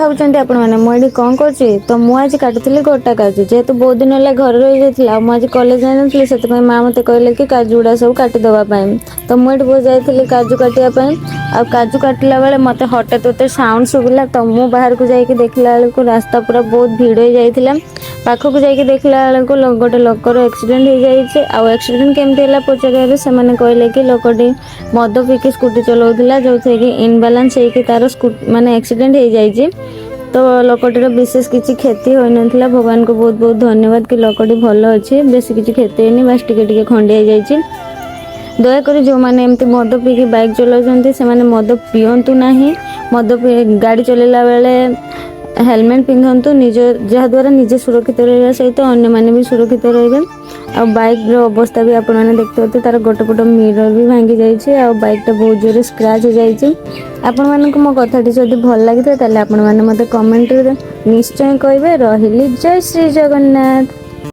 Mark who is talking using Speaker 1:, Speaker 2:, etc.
Speaker 1: ଭାବୁଛନ୍ତି ଆପଣମାନେ ମୁଁ ଏଠି କ'ଣ କରୁଛି ତ ମୁଁ ଆଜି କାଟୁଥିଲି ଗୋଟା କାଜୁ ଯେହେତୁ ବହୁତ ଦିନ ହେଲା ଘରେ ରହିଯାଇଥିଲା ଆଉ ମୁଁ ଆଜି କଲେଜ ଯାଇନଥିଲି ସେଥିପାଇଁ ମା ମୋତେ କହିଲେ କି କାଜୁ ଗୁଡ଼ା ସବୁ କାଟିଦେବା ପାଇଁ। ତ ମୁଁ ଏଠି ଯାଇଥିଲି କାଜୁ କାଟିବା ପାଇଁ ଆଉ କାଜୁ କାଟିଲା ବେଳେ ମୋତେ ହଠାତ୍ ଗୋଟେ ସାଉଣ୍ଡ ଶୁଭିଲା ତ ମୁଁ ବାହାରକୁ ଯାଇକି ଦେଖିଲା ବେଳକୁ ରାସ୍ତା ପୁରା ବହୁତ ଭିଡ଼ ହେଇଯାଇଥିଲା। ପାଖକୁ ଯାଇକି ଦେଖିଲା ବେଳକୁ ଗୋଟେ ଲୋକର ଆକ୍ସିଡେଣ୍ଟ ହେଇଯାଇଛି ଆଉ ଆକ୍ସିଡେଣ୍ଟ କେମିତି ହେଲା ପଚାରିବାରୁ ସେମାନେ କହିଲେ କି ଲୋକଟି ମଦ ପିଇକି ସ୍କୁଟି ଚଲାଉଥିଲା ଯେଉଁଥିରେ କି ଇନବାଲାନ୍ସ ହେଇକି ତାର ମାନେ ଆକ୍ସିଡେଣ୍ଟ ହେଇଯାଇଛି। ତ ଲୋକଟିର ବିଶେଷ କିଛି କ୍ଷତି ହୋଇନଥିଲା। ଭଗବାନଙ୍କୁ ବହୁତ ବହୁତ ଧନ୍ୟବାଦ କି ଲୋକଟି ଭଲ ଅଛି, ବେଶୀ କିଛି କ୍ଷତି ହେଇନି, ବାସ୍ ଟିକେ ଟିକେ ଖଣ୍ଡିଆ ହେଇଯାଇଛି। ଦୟାକରି ଯେଉଁମାନେ ଏମିତି ମଦ ପିଇକି ବାଇକ୍ ଚଲାଉଛନ୍ତି ସେମାନେ ମଦ ପିଅନ୍ତୁ ନାହିଁ। ମଦ ଗାଡ଼ି ଚଲାଇଲା ବେଳେ ହେଲମେଟ୍ ପିନ୍ଧନ୍ତୁ ଯାହାଦ୍ୱାରା ନିଜେ ସୁରକ୍ଷିତ ରହିବା ସହିତ ଅନ୍ୟମାନେ ବି ସୁରକ୍ଷିତ ରହିବେ। ଆଉ ବାଇକ୍ର ଅବସ୍ଥା ବି ଆପଣମାନେ ଦେଖିପାରୁଥିବେ, ତାର ଗୋଟେ ପଟ ମିରର ବି ଭାଙ୍ଗି ଯାଇଛି ଆଉ ବାଇକ୍ଟା ବହୁତ ଜୋରରେ ସ୍କ୍ରାଚ୍ ହେଇଯାଇଛି। ଆପଣମାନଙ୍କୁ ମୋ କଥାଟି ଯଦି ଭଲ ଲାଗିଥାଏ ତାହେଲେ ଆପଣମାନେ ମୋତେ କମେଣ୍ଟରେ ନିଶ୍ଚୟ କହିବେ। ରହିଲି, ଜୟ ଶ୍ରୀ ଜଗନ୍ନାଥ।